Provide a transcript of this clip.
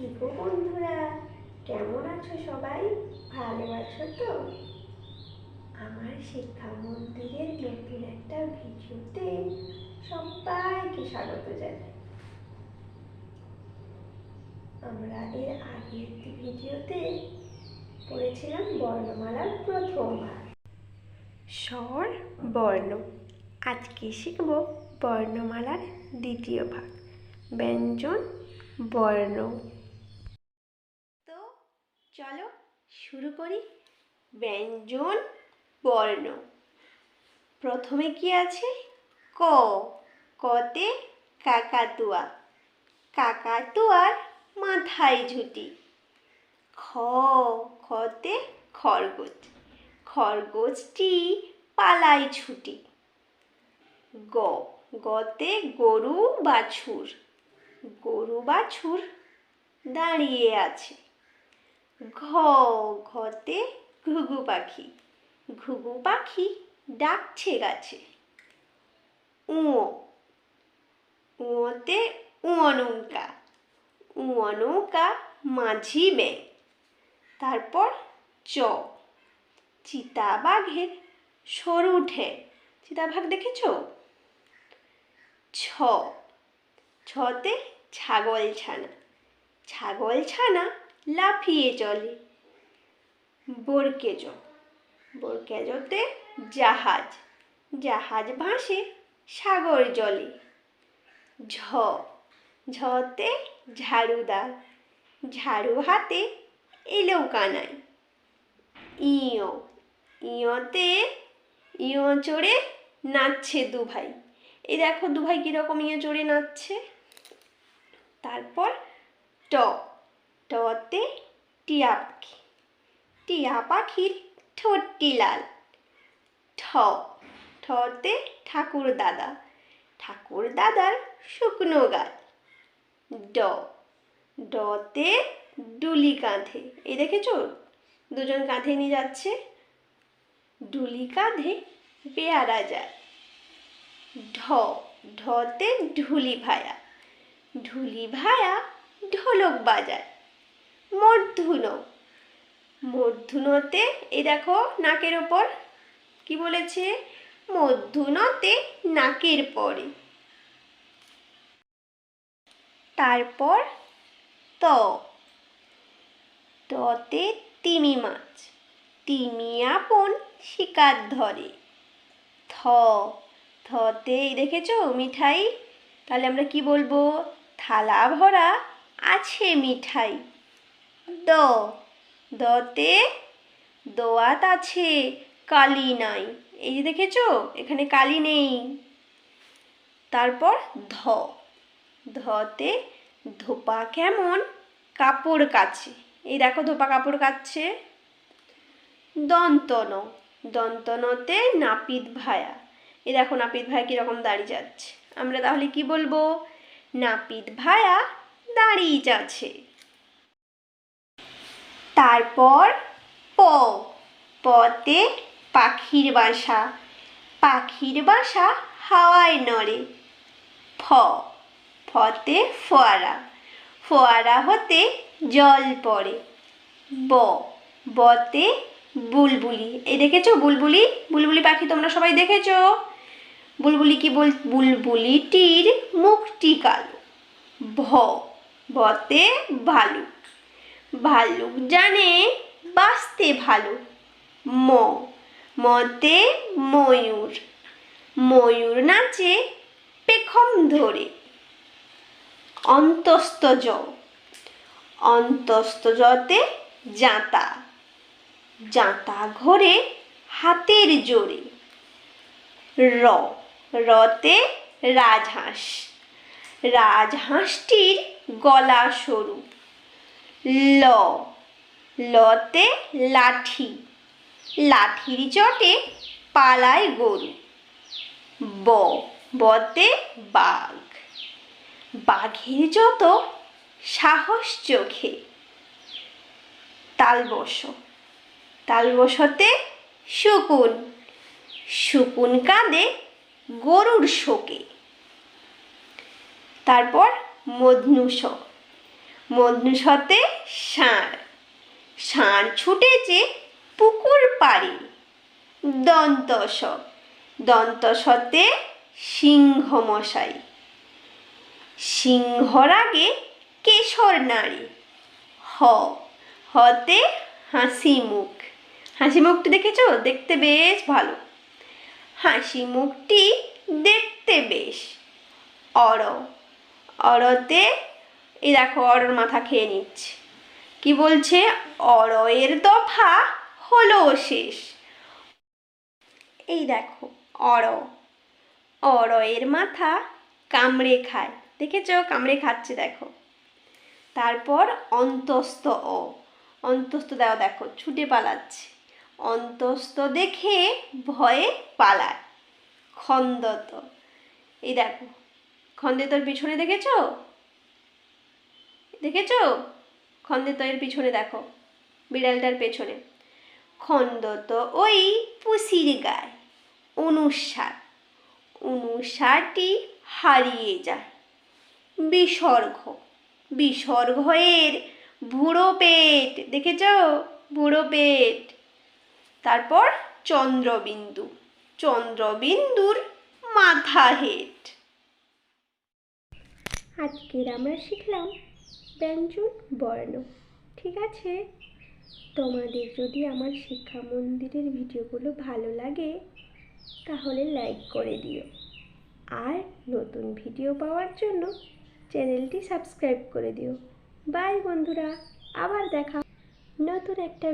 কি গো বন্ধুরা, কেমন আছো সবাই? ভালো আছো তো? আমার শিক্ষা মন্দিরের নতুন একটা ভিডিওতে সবাইকে স্বাগত জানাই। আমরা এর আগের ভিডিওতে পড়েছিলাম বর্ণমালার প্রথম ভাগ স্বর বর্ণ। আজকে শিখব বর্ণমালার দ্বিতীয় ভাগ ব্যঞ্জন বর্ণ। তো চলো শুরু করি। ব্যঞ্জন বর্ণ। প্রথমে কি আছে? ক। কতে কাকাতুয়া, কাকাতুয়ার মাথায় ঝুঁটি। খ। খতে খরগোশ, খরগোশটি পালায় ছুটি। গ। গতে গরু বাছুর, গরু বাছুর দাঁড়িয়ে আছে। ঘ। ঘতে ঘুঘু পাখি, ঘুঘু পাখি ডাকছে গাছে। উ। উতে উয়নৌকা, উয়নৌকা মাঝি ব্যাঙ। তারপর চ। চিতাবাঘের সরু ঠ্যাং, চিতাবাঘ দেখেছ? ছ। ছতে ছাগল ছানা, ছাগল ছানা লাফিয়ে চলে। বরকেজ, বরকেজতে জাহাজ, জাহাজ ভাসে সাগর জলে। ঝ। ঝতে ঝাড়ুদার, ঝাড়ু হাতে এলো কানাই। ইয়। ইয়তে ইয় চড়ে নাচছে দুভাই। এই দেখো দুভাই কিরকম ইয়ে চড়ে নাচছে। তারপর ট। টতে টিয়া পাখি, টিয়া পাখির ঠোঁটটি লাল। ঠ। ঠতে ঠাকুর দাদা, ঠাকুর দাদার শুকনো গাল। ড। ডতে ডুলি কাঁধে, এই দেখেছো দুজন কাঁধে নিয়ে যাচ্ছে। ডুলি কাঁধে পেয়ারা যায়। ঢ। ঢতে ঢুলি ভায়া, ঢুলি ভায়া ঢোলক বাজায়। মূর্ধন্য। মূর্ধন্যতে এই দেখো নাকের ওপর কি বলেছে? মূর্ধন্যতে নাকের পরে। তারপর ত। ততে তিমি মাছ, তিমি আপন শিকার ধরে। থ। থতে দেখেছো মিঠাই, তাহলে আমরা কি বলবো? থালা ভরা আছে মিঠাই। দ। দতে দোয়াত আছে কালি নাই, এই যে দেখেছো এখানে কালি নেই। তারপর ধ। ধতে ধোপা কেমন কাপড় কাছে, এই দেখো ধোপা কাপড় কাচ্ছে। দন্তন। দন্তনতে নাপিত ভায়া, এই দেখো নাপিত ভায়া কিরকম দাঁড়িয়ে যাচ্ছে। আমরা তাহলে কি বলবো? নাপিত ভায়া দাঁড়িয়ে যাচ্ছে। তারপর প। পতে পাখির বাসা, পাখির বাসা হাওয়ায় নড়ে। ফ। ফতে ফোয়ারা, ফোয়ারা হতে জল পড়ে। ব। বতে বুলবুলি, এই দেখেছো বুলবুলি, বুলবুলি পাখি তোমরা সবাই দেখেছো। বুলবুলি কি বল? বুলবুলিটির মুখটি কালো। ভ। ভতে ভালুক, ভালুক জানে বাঁচতে ভালো। ম। মতে ময়ূর, ময়ূর নাচে পেখম ধরে। অন্তস্থ জ। অন্তস্থ জতে জাঁতা, জাঁতা ঘোরে হাতের জোরে। র। রতে রাজহাঁস, রাজহাঁসটির গলা সরু। ল। লতে লাঠি, লাঠির চটে পালায় গরু। ব। বতে বাঘ, বাঘের যত সাহস চোখে। তালবশ। তালবশতে শকুন, শকুন কাঁদে গরুর শোকে। তারপর মধনুষ। মনুষতে ষাঁড়, ষাঁড় ছুটেছে পুকুর পাড়ে। দন্তস, দন্তসতে সিংহ মশাই, সিংহর আগে কেশর নাড়ি। হ, হতে হাসি মুখ, হাসি মুখটি দেখেছো? দেখতে বেশ ভালো, হাসি মুখটি দেখতে বেশ। অর, অরতে এই দেখো অরর মাথা খেয়ে নিচ্ছে। কি বলছে? অর এর দফা হলো শেষ। এই দেখো অর, অর এর মাথা কামড়ে খায়, দেখেছো? কামড়ে খাচ্ছে দেখো। তারপর অন্তস্থ অ, অন্তস্থ দাও দেখো ছুটে পালাচ্ছে, অন্তস্থ দেখে ভয়ে পালায়। খন্দত, এই দেখো খন্দেতর পিছনে দেখেছো? দেখেছো? খন্দেতর পিছনে দেখো, বিড়ালটার পেছনে। খন্দত ওই পুষির গায়। অনুসার, অনুসারটি হারিয়ে যায়। বিসর্গ, বিসর্গ এর বুড়ো পেট, দেখেছো? বুড়ো পেট। তারপর চন্দ্রবিন্দু, চন্দ্রবিন্দুর মাথা হেট। আজকের আমরা শিখলাম ব্যঞ্জন বর্ণ। ঠিক আছে, তোমাদের যদি আমার শিক্ষা মন্দিরের ভিডিওগুলো ভালো লাগে তাহলে লাইক করে দিও, আর নতুন ভিডিও পাওয়ার জন্য চ্যানেলটি সাবস্ক্রাইব করে দিও। বাই বন্ধুরা, আবার দেখা নতুন একটা